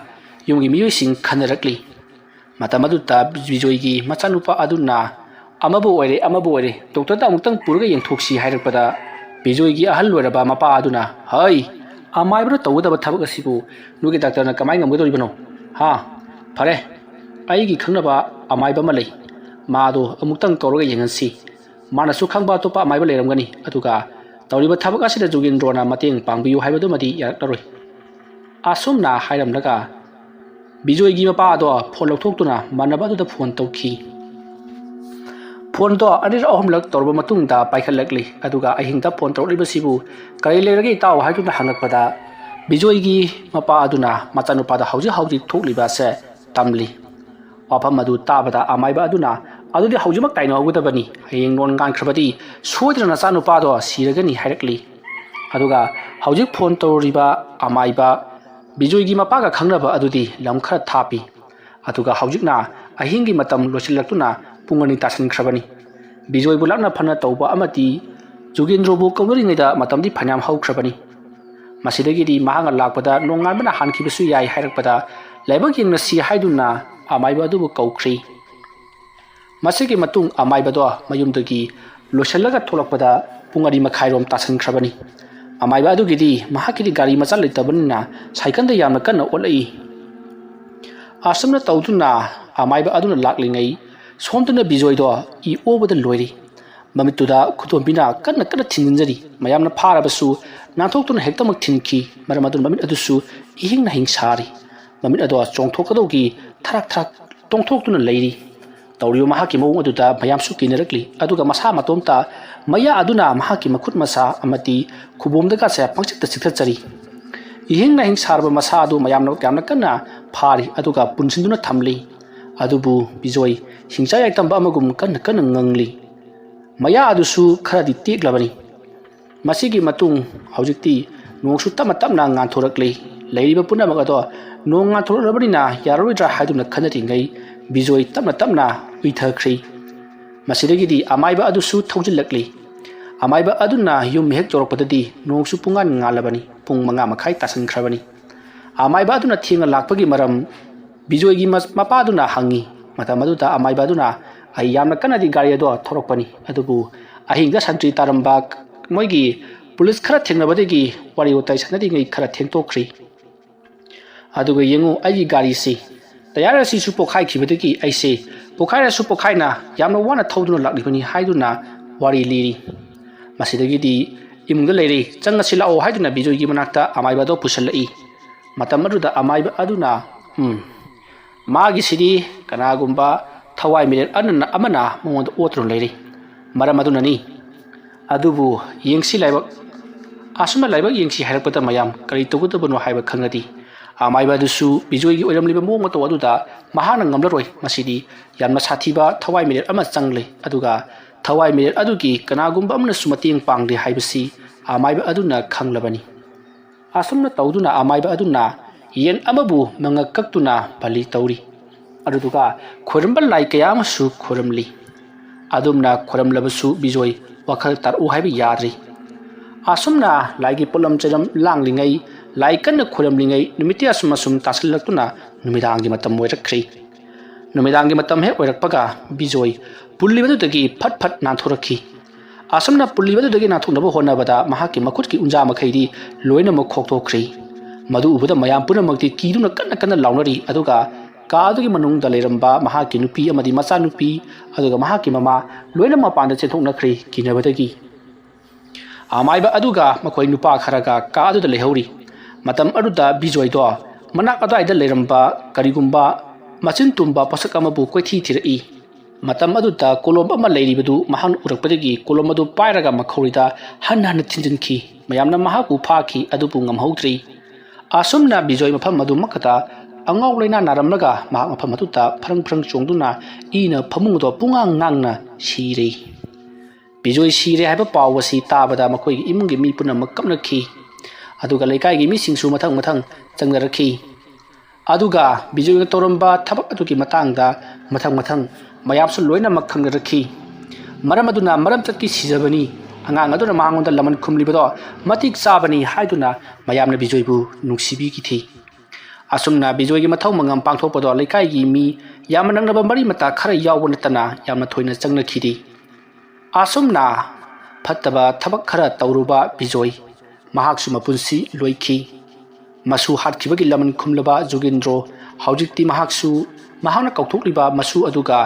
ꯌꯨꯝꯒꯤ ꯃꯤꯑꯣꯏꯁꯤꯡ ꯈꯟꯅꯔꯛꯂꯤ ꯃꯇꯝ ꯑꯗꯨꯗ ꯕꯤꯖꯣꯏꯒꯤ ꯃꯆꯥꯅꯨꯄꯥ ꯑꯗꯨꯅ ꯑꯃꯕꯨ ꯑꯣꯏꯔꯦ ꯗꯣꯛꯇꯔꯗ ꯑꯃꯨꯛꯇꯪ ꯄꯨꯔꯒ ꯌꯦꯡꯊꯣꯛꯁꯤ ꯍꯥꯏꯔꯛꯄꯗ ꯕꯤꯖꯣꯏꯒꯤ ꯑꯍꯜ ꯑꯣꯏꯔꯕ ꯃꯄꯥ ꯑꯗꯨꯅ ꯍꯩ ꯑꯃꯥꯏꯕꯅ ꯇꯧꯒꯗꯕ ꯊꯕꯛ ꯑꯁꯤꯕꯨ ꯅꯣꯏꯒꯤ ꯗꯥꯛꯇꯔꯅ ꯀꯃꯥꯏꯅ ꯉꯝꯒꯗꯧꯔꯤꯕꯅꯣ ꯐꯔꯦ ꯑꯩꯒꯤ ꯈꯪꯅꯕ ꯑꯃꯥꯏꯕ ꯑꯃ ꯂꯩ ꯃꯥꯗꯣ ꯑꯃꯨꯛꯇꯪ ꯀꯧꯔꯒ ꯌꯦꯡꯍꯟꯁꯤ ꯃꯥꯅꯁꯨ ꯈꯪꯕ ꯑꯇꯣꯞꯄ ꯑꯃꯥꯏꯕ ꯂꯩꯔꯝꯒꯅꯤ ꯑꯗꯨꯒ ꯇꯧꯔꯤꯕ ꯊꯕꯛ ꯑꯁꯤꯗ ꯖꯨꯒꯤꯟꯗ꯭ꯔꯣꯅ ꯃꯇꯦꯡ ꯄꯥꯡꯕꯤꯌꯨ ꯍꯥꯏꯕꯗꯨꯃꯗꯤ ꯌꯥꯔꯛꯂꯔꯣꯏ ꯑꯁꯨꯝꯅ ꯍꯥꯏꯔꯝꯂꯒ ꯕꯤꯖꯣꯏꯒꯤ ꯃꯄꯥ ꯑꯗꯣ ꯐꯣꯟ ꯂꯧꯊꯣꯛꯇꯨꯅ ꯃꯥꯟꯅꯕ ꯑꯗꯨꯗ ꯐꯣꯟ ꯇꯧꯈꯤ ꯐꯣꯟꯗꯣ ꯑꯅꯤꯔꯛ ꯑꯍꯨꯝꯂꯛ ꯇꯧꯔꯕ ꯃꯇꯨꯡꯗ ꯄꯥꯏꯈꯠꯂꯛꯂꯤ ꯑꯗꯨꯒ ꯑꯍꯤꯡꯗ ꯐꯣꯟ ꯇꯧꯔꯛꯂꯤꯕꯁꯤꯕꯨ ꯀꯔꯤ ꯂꯩꯔꯒꯦ ꯏꯇꯥꯎ ꯍꯥꯏꯗꯨꯅ ꯍꯪꯂꯛꯄꯗ ꯕꯤꯖꯣꯏꯒꯤ ꯃꯄꯥ ꯑꯗꯨꯅ ꯃꯆꯥꯅꯨꯄꯥꯗ ꯍꯧꯖꯤꯛ ꯊꯣꯛꯂꯤꯕꯁꯦ ꯇꯝꯂꯤ ꯋꯥꯐꯝ ꯑꯗꯨ ꯇꯥꯕꯗ ꯑꯃꯥꯏꯕ ꯑꯗꯨꯅ ꯑꯗꯨꯗꯤ ꯍꯧꯖꯤꯛꯃꯛ ꯇꯥꯏꯅꯍꯧꯒꯗꯕꯅꯤ ꯍꯌꯦꯡ ꯅꯣꯟ ꯉꯥꯟꯈ꯭ꯔꯕꯗꯤ ꯁꯣꯏꯗꯅ ꯅꯆꯥꯅꯨꯄꯥꯗꯣ ꯁꯤꯔꯒꯅꯤ ꯍꯥꯏꯔꯛꯂꯤ ꯑꯗꯨꯒ ꯍꯧꯖꯤꯛ ꯐꯣꯟ ꯇꯧꯔꯤꯕ ꯑꯃꯥꯏꯕ ꯕꯤꯖꯣꯏꯒꯤ ꯃꯄꯥꯒ ꯈꯪꯅꯕ ꯑꯗꯨꯗꯤ ꯂꯝ ꯈꯔ ꯊꯥꯞꯄꯤ ꯑꯗꯨꯒ ꯍꯧꯖꯤꯛꯅ ꯑꯍꯤꯡꯒꯤ ꯃꯇꯝ ꯂꯣꯏꯁꯤꯜꯂꯛꯇꯨꯅ ꯄꯨꯡ 2 ꯇꯥꯁꯤꯟꯈ꯭ꯔꯕꯅꯤ ꯕꯤꯖꯣꯏꯕꯨ ꯂꯥꯛꯅ ꯐꯅ ꯇꯧꯕ ꯑꯃꯗꯤ ꯖꯨꯒꯤꯟꯗ꯭ꯔꯣꯕꯨ ꯀꯧꯅꯔꯤꯉꯩꯗ ꯃꯇꯝꯗꯤ ꯐꯅꯌꯥꯝ ꯍꯧꯈ꯭ꯔꯕꯅꯤ ꯃꯁꯤꯗꯒꯤꯗꯤ ꯃꯍꯥꯛꯅ ꯂꯥꯛꯄꯗ ꯅꯣꯡꯉꯥꯟꯕꯅ ꯍꯥꯟꯈꯤꯕꯁꯨ ꯌꯥꯏ ꯍꯥꯏꯔꯛꯄꯗ ꯂꯥꯏꯕꯛ ꯌꯦꯡꯅꯁꯤ ꯍꯥꯏꯗꯨꯅ ꯑꯃꯥꯏꯕ ꯑꯗꯨꯕꯨ ꯀꯧꯈ꯭ꯔꯤ ꯃꯁꯤꯒꯤ ꯃꯇꯨꯡ ꯑꯃꯥꯏꯕꯗꯣ ꯃꯌꯨꯝꯗꯒꯤ ꯂꯣꯏꯁꯤꯜꯂꯒ ꯊꯣꯛꯂꯛꯄꯗ ꯄꯨꯡ 2:30 ꯇꯥꯁꯤꯟꯈ꯭ꯔꯕꯅꯤ ꯑꯃꯥꯏꯕ ꯑꯗꯨꯒꯤꯗꯤ ꯃꯍꯥꯛꯀꯤꯗꯤ ꯒꯥꯔꯤ ꯃꯆꯥ ꯂꯩꯇꯕꯅꯤꯅ ꯁꯥꯏꯀꯜꯗ ꯌꯥꯝꯅ ꯀꯟꯅ ꯑꯣꯠꯂꯛꯏ ꯑꯁꯨꯝꯅ ꯇꯧꯗꯨꯅ ꯑꯃꯥꯏꯕ ꯑꯗꯨꯅ ꯂꯥꯛꯂꯤꯉꯩ ꯁꯣꯝꯗꯅ ꯕꯤꯖꯣꯏꯗꯣ ꯏ ꯑꯣꯕꯗ ꯂꯣꯏꯔꯤ ꯃꯃꯤꯠꯇꯨꯗ ꯈꯨꯗꯣꯝꯕꯤꯅ ꯀꯟꯅ ꯊꯤꯟꯖꯤꯟꯖꯔꯤ ꯃꯌꯥꯝꯅ ꯐꯥꯔꯕꯁꯨ ꯅꯥꯟꯊꯣꯛꯇꯨꯅ ꯍꯦꯛꯇꯃꯛ ꯊꯤꯟꯈꯤ ꯃꯔꯝ ꯑꯗꯨꯅ ꯃꯃꯤꯠ ꯑꯗꯨꯁꯨ ꯏꯍꯤꯡ ꯁꯥꯔꯤ ꯃꯃꯤꯠ ꯑꯗꯣ ꯆꯣꯡꯊꯣꯛꯀꯗꯧꯒꯤ ꯊꯔꯥꯛ ꯇꯣꯡꯊꯣꯛꯇꯨꯅ ꯂꯩꯔꯤ ꯇꯧꯔꯤꯕ ꯃꯍꯥꯛꯀꯤ ꯃꯑꯣꯡ ꯑꯗꯨꯗ ꯃꯌꯥꯝꯁꯨ ꯀꯤꯅꯔꯛꯂꯤ ꯑꯗꯨꯒ ꯃꯁꯥ ꯃꯇꯣꯝꯇ ꯃꯌꯥ ꯑꯗꯨꯅ ꯃꯍꯥꯛꯀꯤ ꯃꯈꯨꯠ ꯃꯁꯥ ꯑꯃꯗꯤ ꯈꯨꯕꯣꯝꯗꯒꯁꯦ ꯄꯪꯆꯤꯛꯇ ꯆꯤꯛꯊꯠꯆꯔꯤ ꯏꯍꯤꯡ ꯁꯥꯔꯕ ꯃꯁꯥ ꯑꯗꯨ ꯌꯥꯝꯅ ꯀꯟꯅ ꯐꯥꯔꯤ ꯑꯗꯨꯒ ꯄꯨꯟꯁꯤꯟꯗꯨꯅ ꯊꯝꯂꯤ ꯑꯗꯨꯕꯨ ꯕꯤꯖꯣꯏ ꯍꯤꯡꯆꯥ ꯌꯥꯏꯇꯝꯕ ꯑꯃꯒꯨꯝ ꯀꯟꯅ ꯉꯪꯂꯤ ꯃꯌꯥ ꯑꯗꯨꯁꯨ ꯈꯔꯗꯤ ꯇꯦꯛꯂꯕꯅꯤ ꯃꯁꯤꯒꯤ ꯃꯇꯨꯡ ꯍꯧꯖꯤꯛꯇꯤ ꯅꯣꯡꯁꯨ ꯇꯞꯅ ꯉꯥꯟꯊꯣꯔꯛꯂꯤ ꯂꯩꯔꯤꯕ ꯄꯨꯝꯅꯃꯛ ꯑꯗꯣ ꯅꯣꯡ ꯉꯥꯟꯊꯣꯔꯛꯂꯕꯅꯤꯅ ꯌꯥꯔꯔꯣꯏꯗ꯭ꯔꯥ ꯍꯥꯏꯗꯨꯅ ꯈꯟꯅꯔꯤꯉꯩ ꯕꯤꯖꯣꯏ ꯇꯞꯅ ꯎꯏꯊꯈ꯭ꯔꯤ ꯃꯁꯤꯗꯒꯤꯗꯤ ꯑꯃꯥꯏꯕ ꯑꯗꯨꯁꯨ ꯊꯧꯖꯤꯜꯂꯛꯂꯤ ꯑꯃꯥꯏꯕ ꯑꯗꯨꯅ ꯌꯨꯝ ꯍꯦꯛ ꯌꯧꯔꯛꯄꯗꯗꯤ ꯅꯣꯡꯁꯨ ꯄꯨꯡꯉꯥꯟ ꯉꯥꯜꯂꯕꯅꯤ ꯄꯨꯡ 5:30 ꯇꯥꯁꯤꯟꯈ꯭ꯔꯕꯅꯤ ꯑꯃꯥꯏꯕ ꯑꯗꯨꯅ ꯊꯦꯡꯅ ꯂꯥꯛꯄꯒꯤ ꯃꯔꯝ ꯕꯤꯖꯣꯏꯒꯤ ꯃꯄꯥꯗꯨꯅ ꯍꯪꯉꯤ ꯃꯇꯝ ꯑꯗꯨꯗ ꯑꯃꯥꯏꯕ ꯑꯗꯨꯅ ꯑꯩ ꯌꯥꯝꯅ ꯀꯟꯅꯗꯤ ꯒꯥꯔꯤ ꯑꯗꯣ ꯊꯧꯔꯛꯄꯅꯤ ꯑꯗꯨꯕꯨ ꯑꯍꯤꯡꯗ ꯁꯟꯇ꯭ꯔꯤ ꯇꯥꯔꯝꯕ ꯃꯣꯏꯒꯤ ꯄꯨꯂꯤꯁ ꯈꯔ ꯊꯦꯡꯅꯕꯗꯒꯤ ꯋꯥꯔꯤ ꯋꯥꯇꯥꯏ ꯁꯥꯟꯅꯔꯤꯉꯩ ꯈꯔ ꯊꯦꯡꯇꯣꯛꯈ꯭ꯔꯤ ꯑꯗꯨꯒ ꯌꯦꯡꯉꯨ ꯑꯩꯒꯤ ꯒꯥꯔꯤꯁꯤ ꯇꯌꯥꯔ ꯑꯁꯤꯁꯨ ꯄꯣꯈꯥꯏꯈꯤꯕꯗꯒꯤ ꯑꯩꯁꯦ ꯄꯣꯈꯥꯏꯔꯁꯨ ꯄꯣꯈꯥꯏꯅ ꯌꯥꯝꯅ ꯋꯥꯅ ꯊꯧꯗꯨꯅ ꯂꯥꯛꯂꯤꯕꯅꯤ ꯍꯥꯏꯗꯨꯅ ꯋꯥꯔꯤ ꯂꯤꯔꯤ꯫ ꯃꯁꯤꯗꯒꯤꯗꯤ ꯏꯃꯨꯡꯗ ꯂꯩꯔꯤ ꯆꯪꯉꯁꯤ ꯂꯥꯛꯑꯣ ꯍꯥꯏꯗꯨꯅ ꯕꯤꯖꯣꯏꯒꯤ ꯃꯅꯥꯛꯇ ꯑꯃꯥꯏꯕ ꯑꯗꯨ ꯄꯨꯁꯜꯂꯛꯏ꯫ ꯃꯇꯝ ꯑꯗꯨꯗ ꯑꯃꯥꯏꯕ ꯑꯗꯨꯅ ꯃꯥꯒꯤꯁꯤꯗꯤ ꯀꯅꯥꯒꯨꯝꯕ ꯊꯋꯥꯏ ꯃꯤꯔꯦꯜ ꯑꯃꯅ ꯃꯉꯣꯟꯗ ꯑꯣꯠꯇꯨꯅ ꯂꯩꯔꯤ ꯃꯔꯝ ꯑꯗꯨꯅꯅꯤ꯫ ꯑꯗꯨꯕꯨ ꯌꯦꯡꯁꯤ ꯂꯥꯏꯕꯛ ꯑꯁꯨꯝꯅ ꯂꯥꯏꯕꯛ ꯌꯦꯡꯁꯤ ꯍꯥꯏꯔꯛꯄꯗ ꯃꯌꯥꯝ ꯀꯔꯤ ꯇꯧꯒꯗꯕꯅꯣ ꯍꯥꯏꯕ ꯈꯪꯂꯗꯤ ꯑꯃꯥꯏꯕ ꯑꯗꯨꯁꯨ ꯕꯤꯖꯣꯏꯒꯤ ꯑꯣꯏꯔꯝꯂꯤꯕ ꯃꯑꯣꯡ ꯃꯇꯧ ꯑꯗꯨꯗ ꯃꯍꯥꯛꯅ ꯉꯝꯂꯔꯣꯏ ꯃꯁꯤꯗꯤ ꯌꯥꯝꯅ ꯁꯥꯊꯤꯕ ꯊꯋꯥꯏ ꯃꯤꯔꯦꯜ ꯑꯃ ꯆꯪꯂꯦ ꯑꯗꯨꯒ ꯊꯋꯥꯏ ꯃꯤꯔꯦꯜ ꯑꯗꯨꯒꯤ ꯀꯅꯥꯒꯨꯝꯕ ꯑꯃꯅꯁꯨ ꯃꯇꯦꯡ ꯄꯥꯡꯂꯦ ꯍꯥꯏꯕꯁꯤ ꯑꯃꯥꯏꯕ ꯑꯗꯨꯅ ꯈꯪꯂꯕꯅꯤ꯫ ꯑꯁꯨꯝꯅ ꯇꯧꯗꯨꯅ ꯑꯃꯥꯏꯕ ꯑꯗꯨꯅ ꯌꯦꯟ ꯑꯃꯕꯨ ꯃꯉꯛ ꯀꯛꯇꯨꯅ ꯕꯂꯤ ꯇꯧꯔꯤ ꯑꯗꯨꯗꯨꯒ ꯈꯣꯏꯔꯝꯕ ꯂꯥꯏ ꯀꯌꯥ ꯑꯃꯁꯨ ꯈꯣꯏꯔꯝꯂꯤ꯫ ꯑꯗꯨꯝꯅ ꯈꯣꯏꯔꯝꯂꯕꯁꯨ ꯕꯤꯖꯣꯏ ꯋꯥꯈꯜ ꯇꯥꯔꯛꯎ ꯍꯥꯏꯕ ꯌꯥꯗ꯭ꯔꯤ꯫ ꯑꯁꯨꯝꯅ ꯂꯥꯏꯒꯤ ꯄꯣꯠꯂꯝ ꯆꯩꯔꯝ ꯂꯥꯡꯂꯤꯉꯩ ꯂꯥꯏ ꯀꯟꯅ ꯈꯣꯏꯔꯝꯂꯤꯉꯩ ꯅꯨꯃꯤꯠꯇꯤ ꯑꯁꯨꯝ ꯇꯥꯁꯤꯜꯂꯛꯇꯨꯅ ꯅꯨꯃꯤꯗꯥꯡꯒꯤ ꯃꯇꯝ ꯑꯣꯏꯔꯛꯈ꯭ꯔꯤ꯫ ꯅꯨꯃꯤꯗꯥꯡꯒꯤ ꯃꯇꯝ ꯍꯦꯛ ꯑꯣꯏꯔꯛꯄꯒ ꯕꯤꯖꯣꯏ ꯄꯨꯜꯂꯤꯕꯗꯨꯗꯒꯤ ꯐꯠ ꯐꯠ ꯅꯥꯟꯊꯣꯔꯛꯈꯤ꯫ ꯑꯁꯨꯝꯅ ꯄꯨꯜꯂꯤꯕꯗꯨꯗꯒꯤ ꯅꯥꯟꯊꯣꯛꯅꯕ ꯍꯣꯠꯅꯕꯗ ꯃꯍꯥꯛꯀꯤ ꯃꯈꯨꯠꯀꯤ ꯎꯟꯖꯥ ꯃꯈꯩꯗꯤ ꯂꯣꯏꯅꯃꯛ ꯈꯣꯛꯊꯣꯛꯈ꯭ꯔꯤ꯫ ꯃꯗꯨ ꯎꯕꯗ ꯃꯌꯥꯝ ꯄꯨꯝꯅꯃꯛꯇꯤ ꯀꯤꯗꯨꯅ ꯀꯟꯅ ꯀꯟꯅ ꯂꯥꯎꯅꯔꯤ ꯑꯗꯨꯒ ꯀꯥ ꯑꯗꯨꯒꯤ ꯃꯅꯨꯡꯗ ꯂꯩꯔꯝꯕ ꯃꯍꯥꯛꯀꯤ ꯅꯨꯄꯤ ꯑꯃꯗꯤ ꯃꯆꯥꯅꯨꯄꯤ ꯑꯗꯨꯒ ꯃꯍꯥꯛꯀꯤ ꯃꯃꯥ ꯂꯣꯏꯅ ꯃꯄꯥꯟꯗ ꯆꯦꯟꯊꯣꯛꯅꯈ꯭ꯔꯤ ꯀꯤꯅꯕꯗꯒꯤ꯫ ꯑꯃꯥꯏꯕ ꯑꯗꯨꯒ ꯃꯈꯣꯏ ꯅꯨꯄꯥ ꯈꯔꯒ ꯀꯥ ꯑꯗꯨꯗ ꯂꯩꯍꯧꯔꯤ꯫ ꯃꯇꯝ ꯑꯗꯨꯗ ꯕꯤꯖꯣꯏꯗꯣ ꯃꯅꯥꯛ ꯑꯗꯨꯋꯥꯏꯗ ꯂꯩꯔꯝꯕ ꯀꯔꯤꯒꯨꯝꯕ ꯃꯆꯤꯟ ꯇꯨꯝꯕ ꯄꯣꯠꯁꯛ ꯑꯃꯕꯨ ꯀꯣꯏꯊꯤ ꯊꯤꯔꯛꯏ꯫ ꯃꯇꯝ ꯑꯗꯨꯗ ꯀꯣꯂꯣꯝ ꯑꯃ ꯂꯩꯔꯤꯕꯗꯨ ꯃꯍꯥꯛꯅ ꯎꯔꯛꯄꯗꯒꯤ ꯀꯣꯂꯣꯝ ꯑꯗꯨ ꯄꯥꯏꯔꯒ ꯃꯈꯧꯔꯤꯗ ꯍꯟꯅ ꯊꯤꯟꯖꯤꯟꯈꯤ꯫ ꯃꯌꯥꯝꯅ ꯃꯍꯥꯛꯄꯨ ꯐꯥꯈꯤ ꯑꯗꯨꯕꯨ ꯉꯝꯍꯧꯗ꯭ꯔꯤ꯫ ꯑꯁꯨꯝꯅ ꯕꯤꯖꯣꯏ ꯃꯐꯝ ꯑꯗꯨꯃꯛꯇ ꯑꯉꯥꯎ ꯂꯩꯅꯥ ꯅꯥꯔꯝꯂꯒ ꯃꯍꯥꯛ ꯃꯐꯝ ꯑꯗꯨꯗ ꯐꯔꯪ ꯐꯔꯪ ꯆꯣꯡꯗꯨꯅ ꯏꯅ ꯐꯃꯨꯡ ꯑꯗꯨ ꯄꯨꯡꯉꯥꯡ ꯉꯥꯡꯅ ꯁꯤꯔꯦ꯫ ꯕꯤꯖꯣꯏ ꯁꯤꯔꯦ ꯍꯥꯏꯕ ꯄꯥꯎ ꯑꯁꯤ ꯇꯥꯕꯗ ꯃꯈꯣꯏꯒꯤ ꯏꯃꯨꯡꯒꯤ ꯃꯤ ꯄꯨꯝꯅꯃꯛ ꯀꯞꯅꯈꯤ ꯑꯗꯨꯒ ꯂꯩꯀꯥꯏꯒꯤ ꯃꯤꯁꯤꯡꯁꯨ ꯃꯊꯪ ꯃꯊꯪ ꯆꯪꯅꯔꯛꯈꯤ꯫ ꯑꯗꯨꯒ ꯕꯤꯖꯣꯏꯅ ꯇꯧꯔꯝꯕ ꯊꯕꯛ ꯑꯗꯨꯒꯤ ꯃꯇꯥꯡꯗ ꯃꯊꯪ ꯃꯊꯪ ꯃꯌꯥꯝꯁꯨ ꯂꯣꯏꯅꯃꯛ ꯈꯪꯅꯔꯛꯈꯤ꯫ ꯃꯔꯝ ꯑꯗꯨꯅ ꯃꯔꯝ ꯆꯠꯀꯤ ꯁꯤꯖꯕꯅꯤ ꯑꯉꯥꯡ ꯑꯗꯨꯅ ꯃꯉꯣꯟꯗ ꯂꯃꯟ ꯈꯨꯝꯂꯤꯕꯗꯣ ꯃꯇꯤꯛ ꯆꯥꯕꯅꯤ ꯍꯥꯏꯗꯨꯅ ꯃꯌꯥꯝꯅ ꯕꯤꯖꯣꯏꯕꯨ ꯅꯨꯡꯁꯤꯕꯤꯈꯤ꯫ ꯑꯁꯨꯝꯅ ꯕꯤꯖꯣꯏꯒꯤ ꯃꯊꯧ ꯃꯉꯝ ꯄꯥꯡꯊꯣꯛꯄꯗꯣ ꯂꯩꯀꯥꯏꯒꯤ ꯃꯤ ꯌꯥꯝꯅ ꯅꯛꯅꯕ ꯃꯔꯤ ꯃꯇꯥ ꯈꯔ ꯌꯥꯎꯕ ꯅꯠꯇꯅ ꯌꯥꯝꯅ ꯊꯣꯏꯅ ꯆꯪꯅꯈꯤꯗꯦ꯫ ꯑꯁꯨꯝꯅ ꯐꯠꯇꯕ ꯊꯕꯛ ꯈꯔ ꯇꯧꯔꯨꯕ ꯕꯤꯖꯣꯏ ꯃꯍꯥꯛꯁꯨ ꯃꯄꯨꯟꯁꯤ ꯂꯣꯏꯈꯤ꯫ ꯃꯁꯨ ꯍꯥꯠꯈꯤꯕꯒꯤ ꯂꯃꯟ ꯈꯨꯝꯂꯕ ꯖꯨꯒꯦꯟꯗ꯭ꯔꯣ ꯍꯧꯖꯤꯛꯇꯤ ꯃꯍꯥꯛꯅ ꯀꯧꯊꯣꯛꯂꯤꯕ ꯃꯁꯨ ꯑꯗꯨꯒ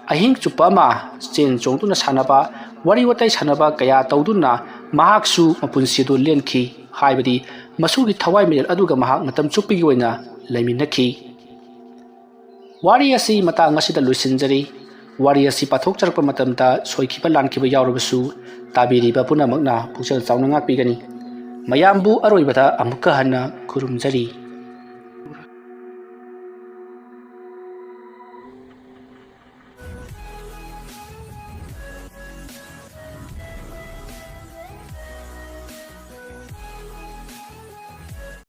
ꯑꯍꯤꯡ ꯆꯨꯞꯄ ꯑꯃ ꯆꯦꯟ ꯆꯣꯡꯗꯨꯅ ꯁꯥꯟꯅꯕ ꯋꯥꯔꯤ ꯋꯥꯇꯥꯏ ꯁꯥꯟꯅꯕ ꯀꯌꯥ ꯇꯧꯗꯨꯅ ꯃꯍꯥꯛꯁꯨ ꯃꯄꯨꯟꯁꯤ ꯑꯗꯨ ꯂꯦꯟꯈꯤ ꯍꯥꯏꯕꯗꯤ ꯃꯁꯨꯒꯤ ꯊꯋꯥꯏ ꯃꯤꯔꯦꯜ ꯑꯗꯨꯒ ꯃꯍꯥꯛ ꯃꯇꯝ ꯆꯨꯞꯄꯒꯤ ꯑꯣꯏꯅ ꯂꯩꯃꯤꯟꯅꯈꯤ꯫ ꯋꯥꯔꯤ ꯑꯁꯤ ꯃꯇꯥꯡ ꯑꯁꯤꯗ ꯂꯣꯏꯁꯤꯟꯖꯔꯤ꯫ ꯋꯥꯔꯤ ꯑꯁꯤ ꯄꯥꯊꯣꯛꯆꯔꯛꯄ ꯃꯇꯝꯗ ꯁꯣꯏꯈꯤꯕ ꯂꯥꯟꯈꯤꯕ ꯌꯥꯎꯔꯕꯁꯨ ꯇꯥꯕꯤꯔꯤꯕ ꯄꯨꯝꯅꯃꯛꯅ ꯄꯨꯛꯆꯦꯜ ꯆꯥꯎꯅ ꯉꯥꯛꯄꯤꯒꯅꯤ꯫ ꯃꯌꯥꯝꯕꯨ ꯑꯔꯣꯏꯕꯗ ꯑꯃꯨꯛꯀ ꯍꯟꯅ ꯈꯨꯔꯨꯝꯖꯔꯤ꯫